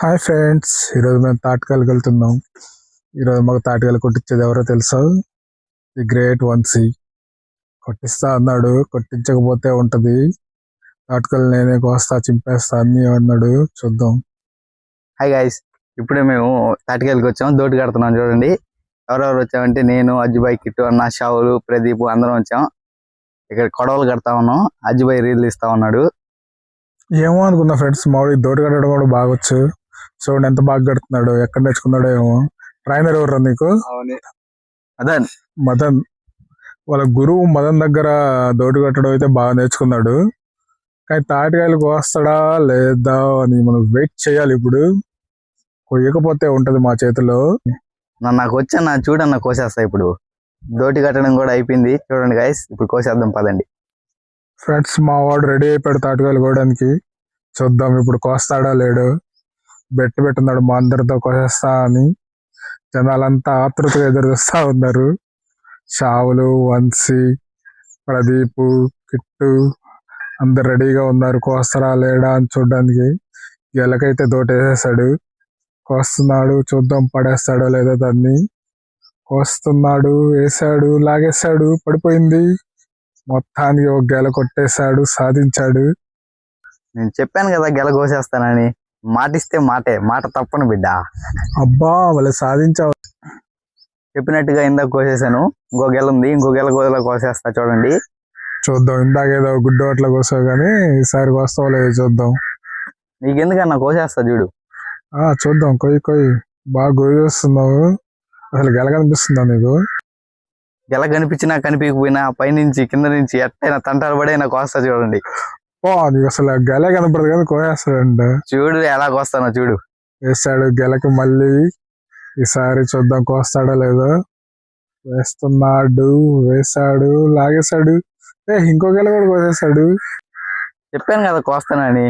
Hi friends, ఈరోజు మేము తాటికాయలకు వెళ్తున్నాం. ఈరోజు మాకు తాటికాయలు కొట్టించేది ఎవరో తెలుసా? ది గ్రేట్ వన్సీ కొట్టిస్తా అన్నాడు. కొట్టించకపోతే ఉంటది తాటికాయలు నేనే కోస్తా, చింపేస్తా అన్ని అన్నాడు. చూద్దాం. హాయ్ గైస్, ఇప్పుడే మేము తాటికాయలకి వచ్చాము. దోటి కడుతున్నాం చూడండి. ఎవరెవరు వచ్చామంటే నేను, అజ్జుబాయ్, కిట్టు అన్న, షావులు, ప్రదీప్ అందరం వచ్చాం. ఇక్కడ కొడవలు కడతా ఉన్నాం. అజ్జుబాయ్ రీల్ ఇస్తా ఉన్నాడు. ఏమో అనుకున్నా ఫ్రెండ్స్, మామిడి దోటి కట్టడం కూడా బాగొచ్చు. చూడండి ఎంత బాగా కడుతున్నాడు. ఎక్కడ నేర్చుకున్నాడో ఏమో. ట్రైనర్ ఎవరు నీకు? మదన్. వాళ్ళ గురువు మదన్ దగ్గర దోటి కట్టడం అయితే బాగా నేర్చుకున్నాడు. కానీ తాటికాయలు కోస్తాడా లేదా అని మనం వెయిట్ చేయాలి. ఇప్పుడు కొయ్యకపోతే ఉంటది మా చేతిలో. నాకు వచ్చా చూడన్న కోసేస్తా. ఇప్పుడు దోటి కట్టడం కూడా అయిపోయింది చూడండి గైస్. ఇప్పుడు కోసేద్దాం పదండి. ఫ్రెండ్స్, మా వాడు రెడీ అయిపోయాడు తాటికాయలు కోయడానికి. చూద్దాం ఇప్పుడు కోస్తాడా లేడు. పెట్టున్నాడు మా అందరితో కోసేస్తా అని. జనాలంతా ఆతృతగా ఎదురు చూస్తా ఉన్నారు. షావులు, వంశీ, ప్రదీప్, కిట్టు అందరు రెడీగా ఉన్నారు. కోస్తారా లేడా అని చూడడానికి. గెలకైతే దోటేసేసాడు. కోస్తున్నాడు. చూద్దాం పడేస్తాడో లేదో దాన్ని. కోస్తున్నాడు, వేసాడు, లాగేశాడు, పడిపోయింది. మొత్తానికి ఒక గెల కొట్టేశాడు, సాధించాడు. నేను చెప్పాను కదా గెల కోసేస్తానని. మాటిస్తే మాట తప్పను బిడ్డ. అబ్బా వాళ్ళ సాధించావు. చెప్పినట్టుగా ఇందాక కోసేసాను. ఇంకో గెల ఉంది. ఇంకో గెల కోసేస్తా చూడండి. చూద్దాం. ఇందాకేదో గుడ్డు అట్లా కోసావు కానీ ఈసారి కోస్తావు లేదు చూద్దాం. నీకెందుకన్నా కోసేస్తా చూడు. చూద్దాం. కొయ్యి బాగా కోసేస్తున్నావు. అసలు గెల కనిపిస్తుందా నీకు? గెల కనిపించినా కనిపించకపోయినా పైనుంచి కింద నుంచి ఎట్టైనా తంటాలు పడైనా కోస్తా చూడండి. నీకు అసలు గెల కనపడదు కానీ కోసేస్తాడంట. చూడు ఎలా కోస్తానో చూడు. వేస్తాడు గెలకి మళ్ళీ. ఈసారి చూద్దాం కోస్తాడో లేదో. వేసాడు, లాగేశాడు. ఇంకో గెల కూడా కోసేస్తాడు. చెప్పాను కదా కోస్తానని.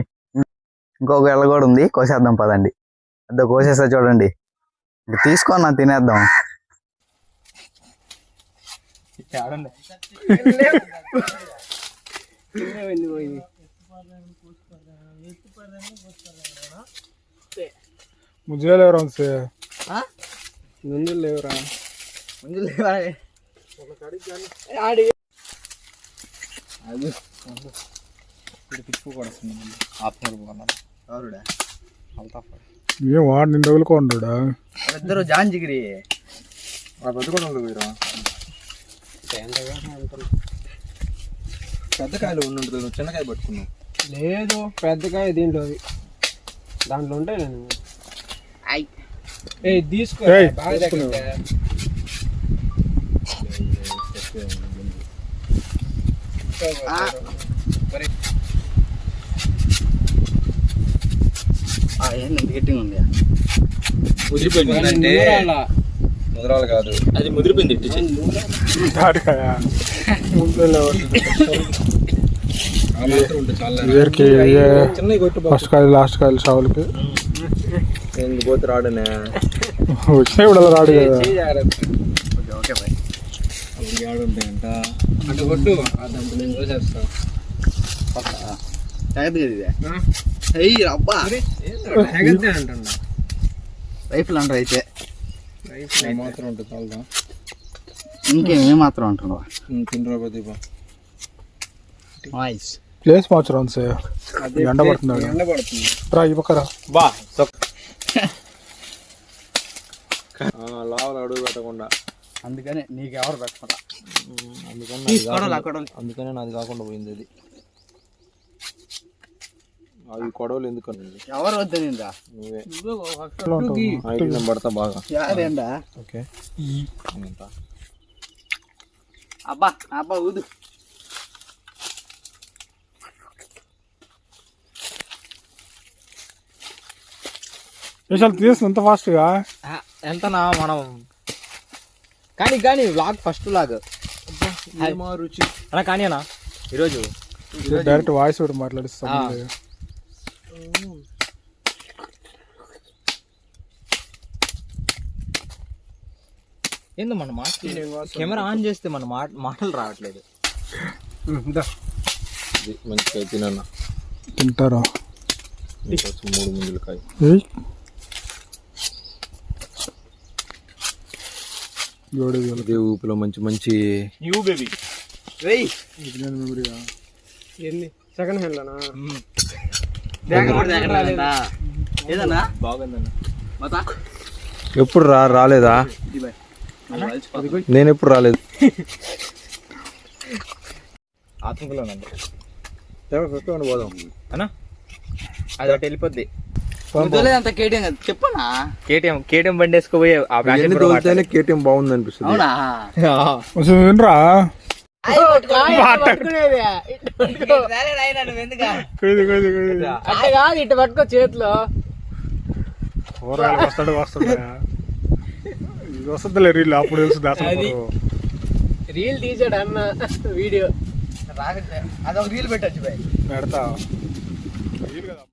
ఇంకో గెల కూడా ఉంది. కోసేద్దాం పదండి. అద్ద కోసేస్తా చూడండి. తీసుకొని తినేద్దాం. ముందు లేవరా ఏం వాడు నిండు వదులుకోండా ఇద్దరు జాంజిగిరి పెద్దకాయలు ఉండుంటుంది. చిన్నకాయ పట్టుకున్నావు లేదు. పెద్దకాయ దాంట్లో ఉంటాయి. నేను తీసుకో. గట్టిగా ఉంది. ముదిరిపోయింది. ముదరాలు కాదు, అది ముదిరిపోయింది. ఫస్ట్ కాయలు లాస్ట్ కాయలు షావులకి పోతే రాడనే వచ్చినా ఇప్పుడు అలా రాడు కదా. ఆడుంటాయంట అంటే కొట్టు. దాంట్లో నేను కోసేస్తా. రైఫిల్ అంటారు అయితే. మాత్రం ఉంటుంది చాలదా? ఇంకేమే మాత్రం అంటున్నావా? తినరాబోదీ ప్లేస్ మార్చరా ఎండ పడుతున్నాడు. రా ఈ పక్కరా బా లావులు అడుగు పెట్టకుండా. అందుకనే నీకు ఎవరు పెట్టకుండా. అందుకనే నాది కాకుండా పోయింది. అది అవి కొడవలు ఎందుకని ఎవరు వద్దా? నువ్వే పడతా బాగా. ఓకే అబ్బా ఊదు. తీసిన ఎంత ఫాస్ట్ గా ఎంతనా మనం కానీ వ్లాగ్ ఫస్ట్ వ్లాగ్ రుచి అలా కానీ అన్నా ఈరోజు డైరెక్ట్ వాయిస్ కూడా మాట్లాడిస్తాను. ఏందో మన కెమెరా ఆన్ చేస్తే మన మాటలు రావట్లేదు. మంచిగా తినన్నా తింటారా? 3 ముంజలకాయ ఇదే ఊపిలో మంచి మంచి న్యూ బేబీ ఏంది సెకండ్ హ్యాండ్ లోనా ఏదన్నా బాగుందన్న. ఎప్పుడు రాలేదా? నేను ఎప్పుడు రాలేదు. ఆత్మకులోనండి పోదాం. అన్నా అది ఒకటి వెళ్ళిపోద్ది. అంత కేటీఎం కదా చెప్పనా? కేటీఎం బండి వేసుకోపోయి ఆ బ్యాగ్ ఎన్ని తోలితేనే కేటీఎం బాగుంది అనిపిస్తుంది. అవునా? వినరా అంటే కాదు ఇటు పట్టుకో చేతిలో వస్తాడు ఇది వస్తుందిలే రీల్ అప్పుడు తెలుసు రీల్ తీసాడు అన్న వీడియో అదొక రీల్ పెట్టచ్చు పెడతా